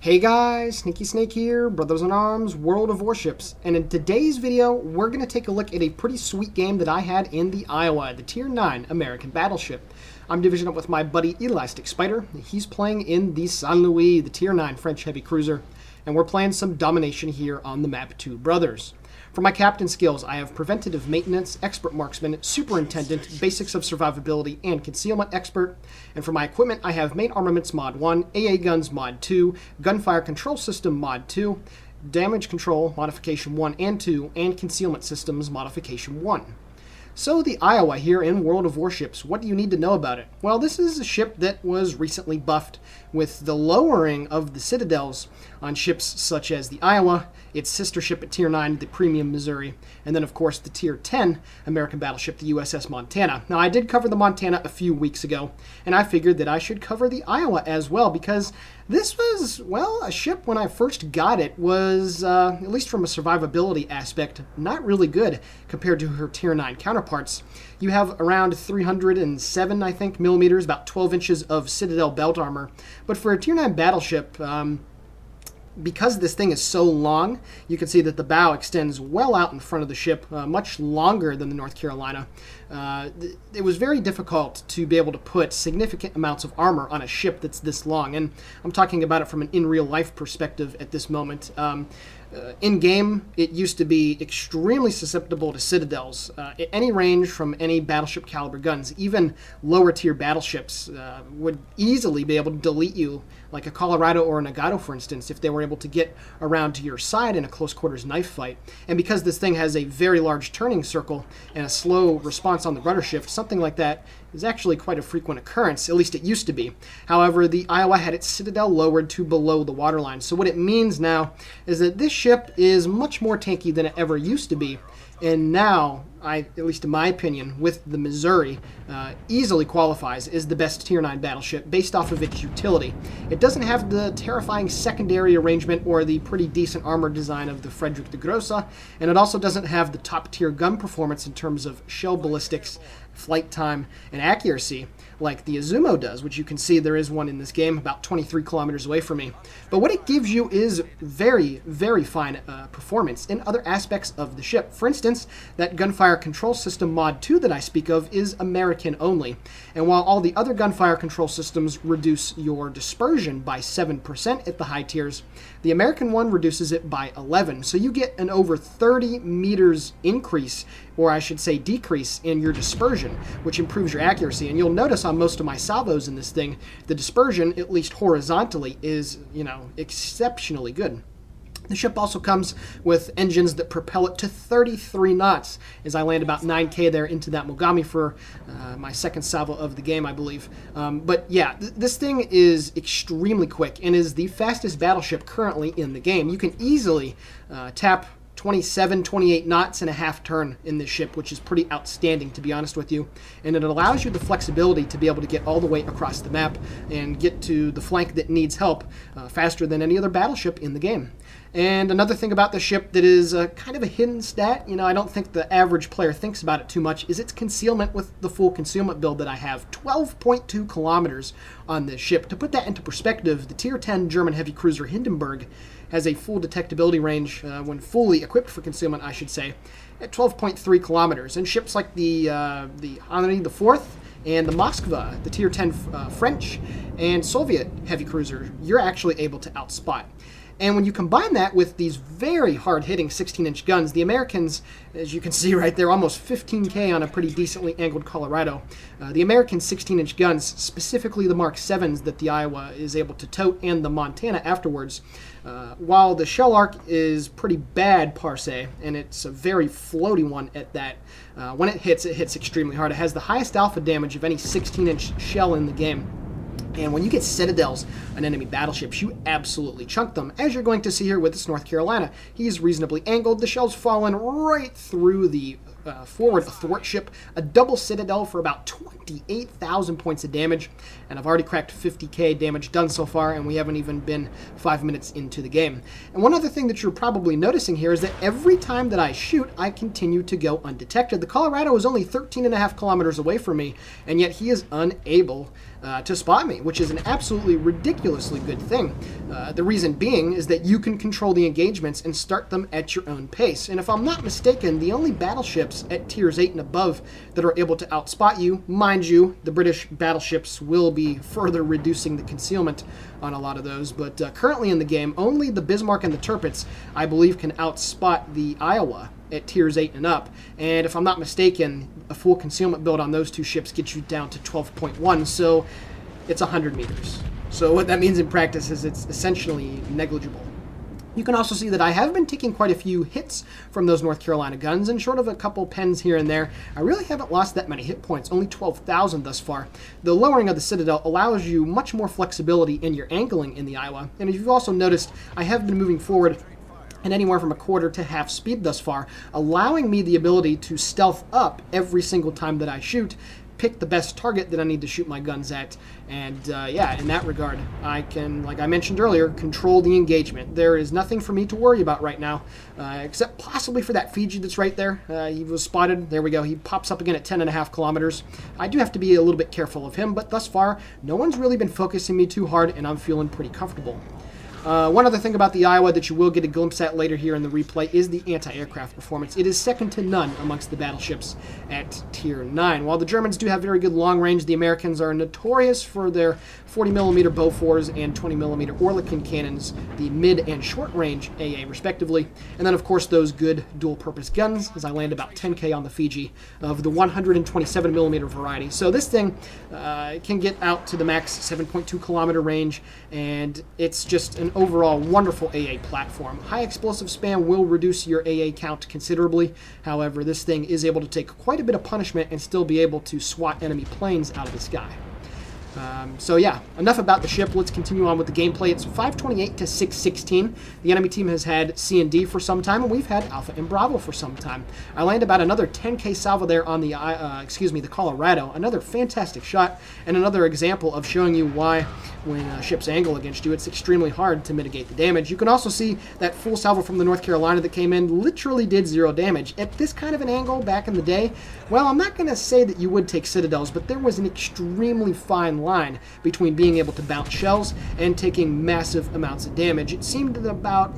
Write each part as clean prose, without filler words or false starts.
Hey guys, Sneaky Snake here, Brothers in Arms, World of Warships, and in today's video, we're going to take a look at a pretty sweet game that I had in the Iowa, the Tier 9 American battleship. I'm division up with my buddy Elastic Spider. He's playing in the Saint Louis, the Tier 9 French heavy cruiser, and we're playing some domination here on the map Two Brothers. For my captain skills, I have Preventative Maintenance, Expert Marksman, Superintendent, Basics of Survivability, and Concealment Expert. And for my equipment, I have Main Armaments Mod 1, AA Guns Mod 2, Gunfire Control System Mod 2, Damage Control Modification 1 and 2, and Concealment Systems Modification 1. So the Iowa here in World of Warships, what do you need to know about it? Well, this is a ship that was recently buffed with the lowering of the citadels on ships such as the Iowa, its sister ship at Tier 9, the Premium Missouri, and then of course the Tier 10 American battleship, the USS Montana. Now I did cover the Montana a few weeks ago, and I figured that I should cover the Iowa as well because this was, well, a ship when I first got it was, at least from a survivability aspect, not really good compared to her Tier 9 counterparts. You have around 307, I think, millimeters, about 12 inches of Citadel belt armor. But for a Tier 9 battleship, because this thing is so long, you can see that the bow extends well out in front of the ship, much longer than the North Carolina. It was very difficult to be able to put significant amounts of armor on a ship that's this long, and I'm talking about it from an in real life perspective at this moment. In game, it used to be extremely susceptible to citadels at any range from any battleship caliber guns. Even lower tier battleships would easily be able to delete you, like a Colorado or a Nagato, for instance, if they were able to get around to your side in a close quarters knife fight. And because this thing has a very large turning circle and a slow response on the rudder shift, something like that is actually quite a frequent occurrence, at least it used to be. However, the Iowa had its citadel lowered to below the waterline. So what it means now is that this ship is much more tanky than it ever used to be. And now, at least in my opinion, with the Missouri, easily qualifies as the best Tier 9 battleship based off of its utility. It doesn't have the terrifying secondary arrangement or the pretty decent armor design of the Frederick the Grosse, and it also doesn't have the top tier gun performance in terms of shell ballistics, flight time, and accuracy like the Izumo does, which you can see there is one in this game about 23 kilometers away from me. But what it gives you is very, very fine performance in other aspects of the ship. For instance, that Gunfire Control System Mod 2 that I speak of is American only. And while all the other gunfire control systems reduce your dispersion by 7% at the high tiers, the American one reduces it by 11. So you get an over 30 meters increase, or I should say decrease, in your dispersion, which improves your accuracy. And you'll notice on most of my salvos in this thing, the dispersion, at least horizontally, is, exceptionally good. The ship also comes with engines that propel it to 33 knots as I land about 9K there into that Mogami for my second salvo of the game, I believe. But yeah, this thing is extremely quick and is the fastest battleship currently in the game. You can easily tap 27, 28 knots and a half turn in this ship, which is pretty outstanding, to be honest with you. And it allows you the flexibility to be able to get all the way across the map and get to the flank that needs help faster than any other battleship in the game. And another thing about the ship that is kind of a hidden stat, I don't think the average player thinks about it too much, is its concealment with the full concealment build that I have. 12.2 kilometers on this ship. To put that into perspective, the Tier 10 German heavy cruiser Hindenburg has a full detectability range, when fully equipped for concealment, I should say, at 12.3 kilometers. And ships like the Henri IV and the Moskva, the Tier 10 French and Soviet heavy cruiser, you're actually able to outspot. And when you combine that with these very hard-hitting 16-inch guns, the Americans, as you can see right there, almost 15K on a pretty decently angled Colorado. The American 16-inch guns, specifically the Mark 7s that the Iowa is able to tote, and the Montana afterwards, while the shell arc is pretty bad per se, and it's a very floaty one at that, when it hits extremely hard. It has the highest alpha damage of any 16-inch shell in the game. And when you get citadels on enemy battleships, you absolutely chunk them, as you're going to see here with this North Carolina. He's reasonably angled. The shell's fallen right through the forward athwart ship, a double citadel for about 28,000 points of damage, and I've already cracked 50k damage done so far, and we haven't even been 5 minutes into the game. And one other thing that you're probably noticing here is that every time that I shoot, I continue to go undetected. The Colorado is only 13.5 kilometers away from me, and yet he is unable to spot me, which is an absolutely ridiculously good thing. The reason being is that you can control the engagements and start them at your own pace. And if I'm not mistaken, the only battleships at tiers 8 and above that are able to outspot you, mind you, the British battleships will be further reducing the concealment on a lot of those, but currently in the game, only the Bismarck and the Tirpitz, I believe, can outspot the Iowa at tiers 8 and up. And if I'm not mistaken, a full concealment build on those two ships gets you down to 12.1, so it's 100 meters. So what that means in practice is it's essentially negligible. You can also see that I have been taking quite a few hits from those North Carolina guns, and short of a couple pens here and there, I really haven't lost that many hit points, only 12,000 thus far. The lowering of the Citadel allows you much more flexibility in your angling in the Iowa, and if you've also noticed, I have been moving forward and anywhere from a quarter to half speed thus far, allowing me the ability to stealth up every single time that I shoot, pick the best target that I need to shoot my guns at, and yeah, in that regard, I can, like I mentioned earlier, control the engagement. There is nothing for me to worry about right now, except possibly for that Fiji that's right there. He was spotted. There we go. He pops up again at 10.5 kilometers. I do have to be a little bit careful of him, but thus far, no one's really been focusing me too hard, and I'm feeling pretty comfortable. One other thing about the Iowa that you will get a glimpse at later here in the replay is the anti-aircraft performance. It is second to none amongst the battleships at Tier 9. While the Germans do have very good long range, the Americans are notorious for their 40mm Bofors and 20mm Oerlikon cannons, the mid and short range AA respectively. And then of course those good dual purpose guns, as I land about 10k on the Fiji, of the 127mm variety. So this thing can get out to the max 7.2 kilometer range, and it's just an overall wonderful AA platform. High explosive spam will reduce your AA count considerably. However, this thing is able to take quite a bit of punishment and still be able to swat enemy planes out of the sky. So yeah, enough about the ship. Let's continue on with the gameplay. It's 528 to 616. The enemy team has had C and D for some time, and we've had Alpha and Bravo for some time. I land about another 10k salvo there on the the Colorado. Another fantastic shot, and another example of showing you why when ships angle against you, it's extremely hard to mitigate the damage. You can also see that full salvo from the North Carolina that came in literally did 0 damage. At this kind of an angle back in the day, well, I'm not going to say that you would take Citadels, but there was an extremely fine line between being able to bounce shells and taking massive amounts of damage. It seemed at about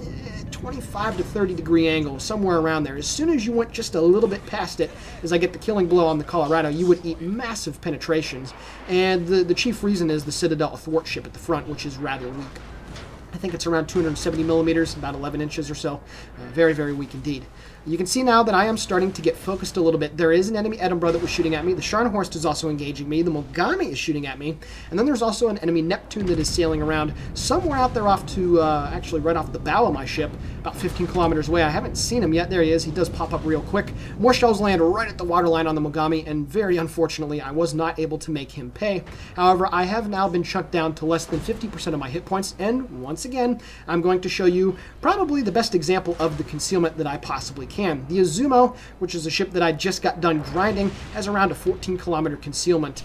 25 to 30 degree angle, somewhere around there. As soon as you went just a little bit past it, as I get the killing blow on the Colorado, you would eat massive penetrations. And the chief reason is the Citadel athwart ship at the front, which is rather weak. I think it's around 270 millimeters, about 11 inches or so. Very, very weak indeed. You can see now that I am starting to get focused a little bit. There is an enemy Edinburgh that was shooting at me. The Scharnhorst is also engaging me. The Mogami is shooting at me. And then there's also an enemy Neptune that is sailing around somewhere out there off to, actually right off the bow of my ship, about 15 kilometers away. I haven't seen him yet. There he is. He does pop up real quick. More shells land right at the waterline on the Mogami, and very unfortunately, I was not able to make him pay. However, I have now been chunked down to less than 50% of my hit points, and once again, I'm going to show you probably the best example of the concealment that I possibly can. The Izumo, which is a ship that I just got done grinding, has around a 14 kilometer concealment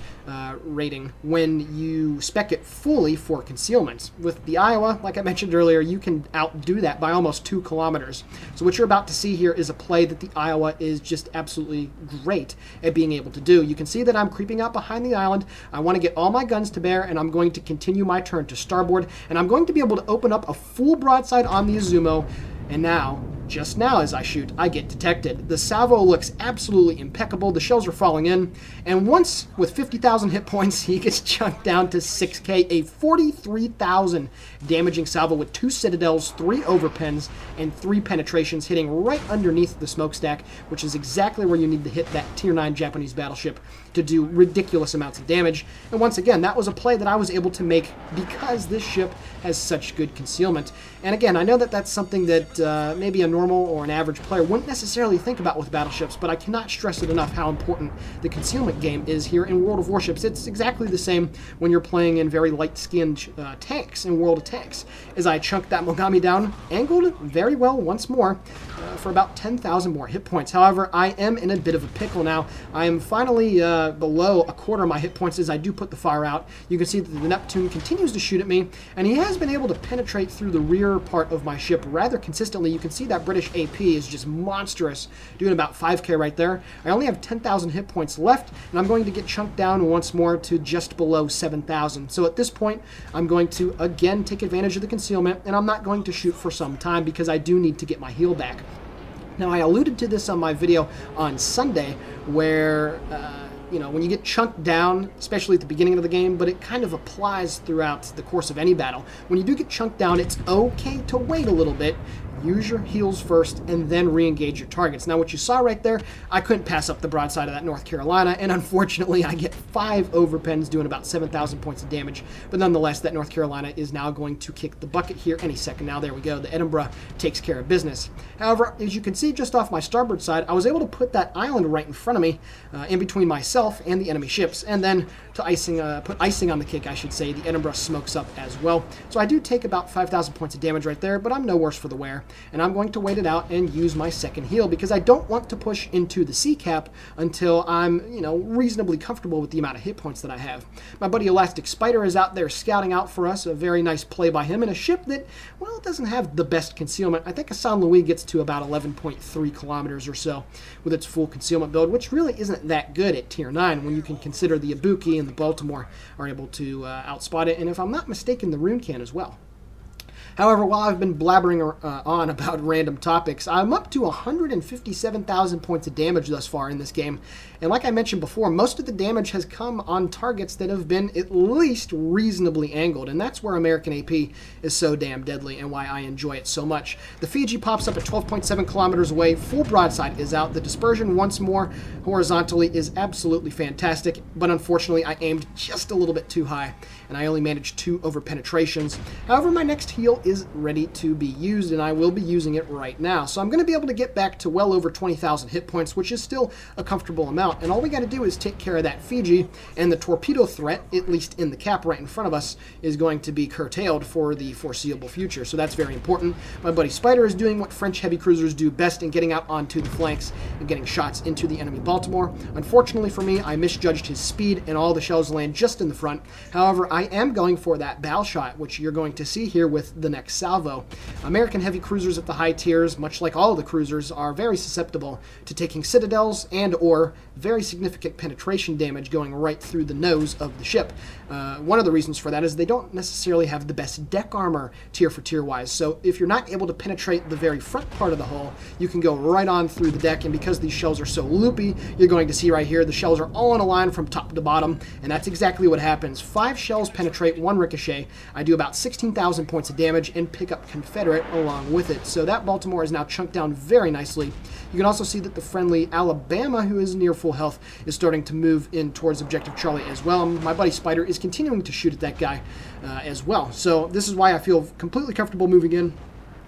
rating when you spec it fully for concealment. With the Iowa, like I mentioned earlier, you can outdo that by almost 2 kilometers. So what you're about to see here is a play that the Iowa is just absolutely great at being able to do. You can see that I'm creeping out behind the island. I want to get all my guns to bear, and I'm going to continue my turn to starboard, and I'm going to be able to open up a full broadside on the Izumo, and now, just now as I shoot, I get detected. The salvo looks absolutely impeccable. The shells are falling in. And once, with 50,000 hit points, he gets chunked down to 6k, a 43,000 damaging salvo with 2 citadels, 3 overpens, and 3 penetrations hitting right underneath the smokestack, which is exactly where you need to hit that Tier 9 Japanese battleship to do ridiculous amounts of damage. And once again, that was a play that I was able to make because this ship has such good concealment. And again, I know that that's something that maybe a normal or an average player wouldn't necessarily think about with battleships, but I cannot stress it enough how important the concealment game is here in World of Warships. It's exactly the same when you're playing in very light-skinned tanks in World of Tanks. As I chunked that Mogami down, angled very well once more for about 10,000 more hit points. However, I am in a bit of a pickle now. I am finally below a quarter of my hit points as I do put the fire out. You can see that the Neptune continues to shoot at me, and he has been able to penetrate through the rear part of my ship rather consistently. You can see that British AP is just monstrous, doing about 5k right there. I only have 10,000 hit points left, and I'm going to get chunked down once more to just below 7,000. So at this point, I'm going to again take advantage of the concealment, and I'm not going to shoot for some time because I do need to get my heal back. Now, I alluded to this on my video on Sunday where, when you get chunked down, especially at the beginning of the game, but it kind of applies throughout the course of any battle. When you do get chunked down, it's okay to wait a little bit, use your heals first, and then re-engage your targets. Now, what you saw right there, I couldn't pass up the broadside of that North Carolina, and unfortunately, I get 5 overpens doing about 7,000 points of damage. But nonetheless, that North Carolina is now going to kick the bucket here any second now. There we go. The Edinburgh takes care of business. However, as you can see just off my starboard side, I was able to put that island right in front of me, in between myself and the enemy ships, and then to put icing on the cake, I should say, the Edinburgh smokes up as well. So I do take about 5,000 points of damage right there, but I'm no worse for the wear. And I'm going to wait it out and use my second heal because I don't want to push into the C cap until I'm, reasonably comfortable with the amount of hit points that I have. My buddy Elastic Spider is out there scouting out for us. A very nice play by him in a ship that, well, it doesn't have the best concealment. I think a San Luis gets to about 11.3 kilometers or so with its full concealment build, which really isn't that good at tier 9 when you can consider the Ibuki and the Baltimore are able to outspot it, and if I'm not mistaken, the Rune can as well. However, while I've been blabbering on about random topics, I'm up to 157,000 points of damage thus far in this game. And like I mentioned before, most of the damage has come on targets that have been at least reasonably angled. And that's where American AP is so damn deadly and why I enjoy it so much. The Fiji pops up at 12.7 kilometers away. Full broadside is out. The dispersion once more horizontally is absolutely fantastic. But unfortunately, I aimed just a little bit too high. And I only managed 2 over penetrations. However, my next heal is ready to be used, and I will be using it right now. So I'm going to be able to get back to well over 20,000 hit points, which is still a comfortable amount. And all we got to do is take care of that Fiji, and the torpedo threat, at least in the cap right in front of us, is going to be curtailed for the foreseeable future. So that's very important. My buddy Spider is doing what French heavy cruisers do best in getting out onto the flanks and getting shots into the enemy Baltimore. Unfortunately for me, I misjudged his speed, and all the shells land just in the front. However, I am going for that bow shot, which you're going to see here with the next salvo. American heavy cruisers at the high tiers, much like all of the cruisers, are very susceptible to taking citadels and or very significant penetration damage going right through the nose of the ship. One of the reasons for that is they don't necessarily have the best deck armor tier for tier wise. So if you're not able to penetrate the very front part of the hull, you can go right on through the deck, and because these shells are so loopy, you're going to see right here the shells are all in a line from top to bottom, and that's exactly what happens. 5 shells penetrate, 1 ricochet. I do about 16,000 points of damage and pick up Confederate along with it. So that Baltimore is now chunked down very nicely. You can also see that the friendly Alabama, who is near full health, is starting to move in towards Objective Charlie as well. My buddy Spider is continuing to shoot at that guy as well. So this is why I feel completely comfortable moving in.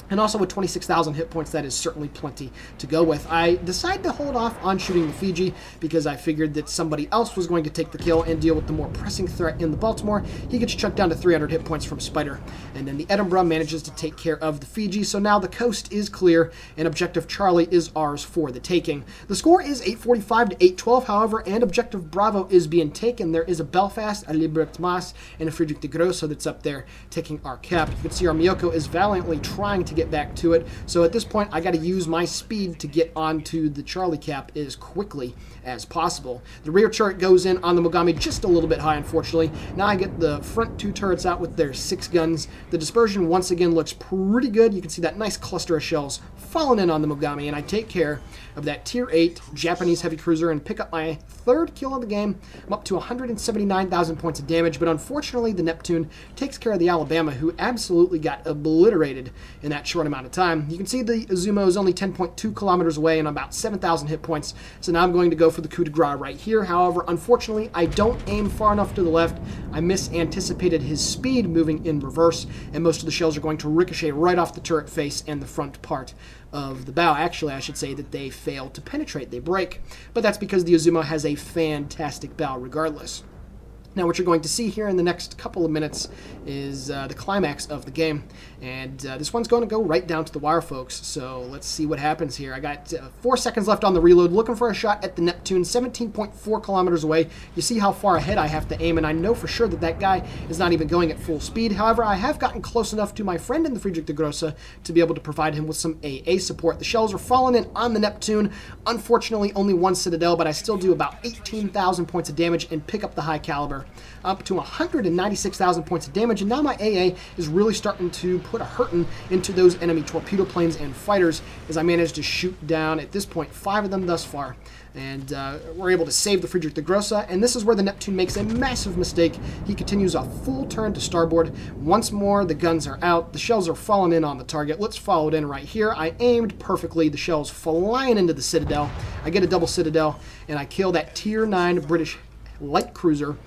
And also with 26,000 hit points, that is certainly plenty to go with. I decided to hold off on shooting the Fiji because I figured that somebody else was going to take the kill and deal with the more pressing threat in the Baltimore. He gets chucked down to 300 hit points from Spider. And then the Edinburgh manages to take care of the Fiji. So now the coast is clear and Objective Charlie is ours for the taking. The score is 845 to 812, however, and Objective Bravo is being taken. There is a Belfast, a Libertas, and a Friedrich de Grosso that's up there taking our cap. You can see our Miyoko is valiantly trying to get back to it. So at this point, I got to use my speed to get onto the Charlie cap as quickly as possible. The rear turret goes in on the Mogami just a little bit high, unfortunately. Now I get the front 2 turrets out with their 6 guns. The dispersion once again looks pretty good. You can see that nice cluster of shells falling in on the Mogami, and I take care of that tier 8 Japanese heavy cruiser and pick up my 3rd kill of the game. I'm up to 179,000 points of damage, but unfortunately the Neptune takes care of the Alabama, who absolutely got obliterated in that that short amount of time. You can see the Izumo is only 10.2 kilometers away and about 7,000 hit points. So now I'm going to go for the coup de grace right here. However, unfortunately, I don't aim far enough to the left. I misanticipated his speed moving in reverse, and most of the shells are going to ricochet right off the turret face and the front part of the bow. Actually, I should say that they fail to penetrate. They break. But that's because the Izumo has a fantastic bow regardless. Now, what you're going to see here in the next couple of minutes is the climax of the game. And this one's going to go right down to the wire, folks. So let's see what happens here. I got 4 seconds left on the reload, looking for a shot at the Neptune, 17.4 kilometers away. You see how far ahead I have to aim, and I know for sure that that guy is not even going at full speed. However, I have gotten close enough to my friend in the Friedrich der Grosse to be able to provide him with some AA support. The shells are falling in on the Neptune. Unfortunately, only 1 Citadel, but I still do about 18,000 points of damage and pick up the high caliber. Up to 196,000 points of damage, and now my AA is really starting to put a hurtin' into those enemy torpedo planes and fighters as I managed to shoot down, at this point, 5 of them thus far. And we're able to save the Friedrich der Grosse, and this is where the Neptune makes a massive mistake. He continues a full turn to starboard. Once more, the guns are out. The shells are falling in on the target. Let's follow it in right here. I aimed perfectly. The shells flying into the Citadel. I get a double Citadel, and I kill that Tier 9 British light cruiser,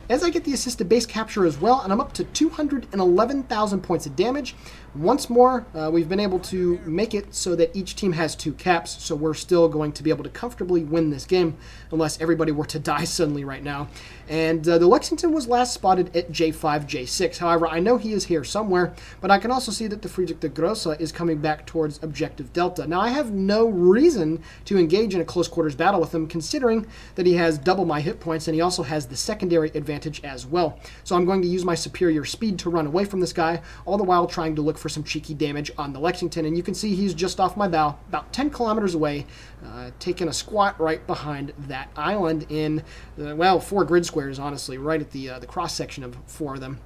as I get the assisted base capture as well, and I'm up to 211,000 points of damage. Once more, we've been able to make it so that each team has 2 caps, so we're still going to be able to comfortably win this game, unless everybody were to die suddenly right now. And the Lexington was last spotted at J5, J6. However, I know he is here somewhere, but I can also see that the Friedrich der Grosse is coming back towards Objective Delta. Now, I have no reason to engage in a close quarters battle with him, considering that he has double my hit points, and he also has the secondary advantage as well. So I'm going to use my superior speed to run away from this guy, all the while trying to look for some cheeky damage on the Lexington. And you can see he's just off my bow, about 10 kilometers away, taking a squat right behind that island in, well, 4 grid squares, honestly, right at the cross-section of 4 of them.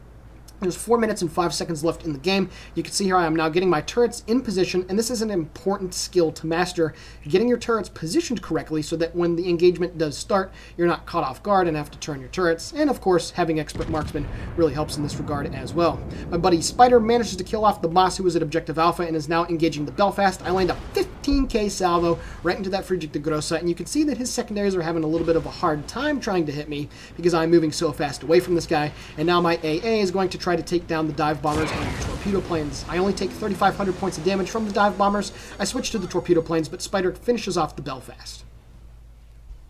There's 4 minutes and 5 seconds left in the game. You can see here I am now getting my turrets in position, and this is an important skill to master, getting your turrets positioned correctly so that when the engagement does start, you're not caught off guard and have to turn your turrets. And of course, having expert marksman really helps in this regard as well. My buddy Spider manages to kill off the boss who was at Objective Alpha and is now engaging the Belfast. I land a 15k salvo right into that Friedrich der Grosse, and you can see that his secondaries are having a little bit of a hard time trying to hit me because I'm moving so fast away from this guy. And now my AA is going to try to take down the dive bombers and the torpedo planes. I only take 3,500 points of damage from the dive bombers. I switch to the torpedo planes, but Spider finishes off the Belfast.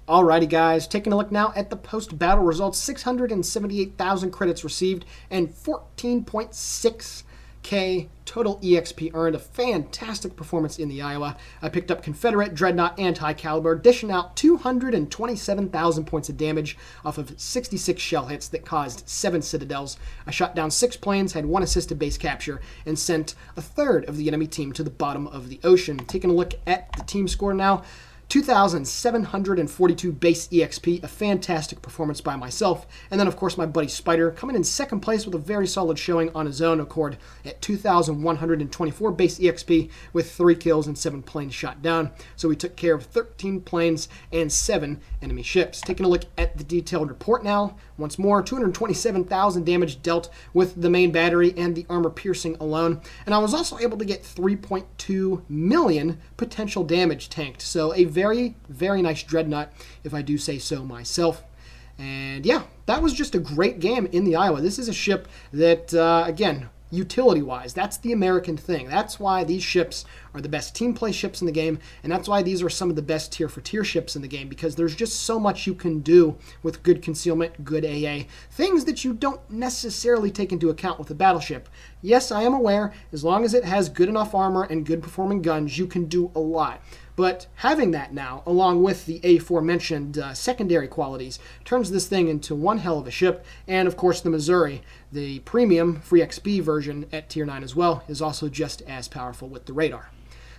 Alrighty guys, taking a look now at the post-battle results. 678,000 credits received and 14.6k total EXP earned. A fantastic performance in the Iowa. I picked up Confederate, Dreadnought, and High Caliber, dishing out 227,000 points of damage off of 66 shell hits that caused 7 citadels. I shot down 6 planes, had 1 assisted base capture, and sent a third of the enemy team to the bottom of the ocean. Taking a look at the team score now. 2,742 base EXP, a fantastic performance by myself. And then, of course, my buddy Spider coming in second place with a very solid showing on his own accord at 2,124 base EXP with 3 kills and 7 planes shot down. So we took care of 13 planes and 7 enemy ships. Taking a look at the detailed report now. Once more, 227,000 damage dealt with the main battery and the armor piercing alone. And I was also able to get 3.2 million potential damage tanked. So a very, very nice dreadnought, if I do say so myself. And yeah, that was just a great game in the Iowa. This is a ship that, again, utility-wise, that's the American thing. That's why these ships are the best team play ships in the game, and that's why these are some of the best tier for tier ships in the game, because there's just so much you can do with good concealment, good AA, things that you don't necessarily take into account with a battleship. Yes, I am aware, as long as it has good enough armor and good performing guns, you can do a lot. But having that now, along with the aforementioned secondary qualities, turns this thing into one hell of a ship. And of course the Missouri, the premium free XP version at tier 9 as well, is also just as powerful with the radar.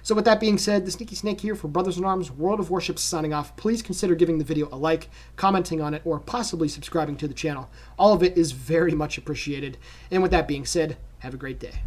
So with that being said, the Sneaky Snake here for Brothers in Arms World of Warships signing off. Please consider giving the video a like, commenting on it, or possibly subscribing to the channel. All of it is very much appreciated. And with that being said, have a great day.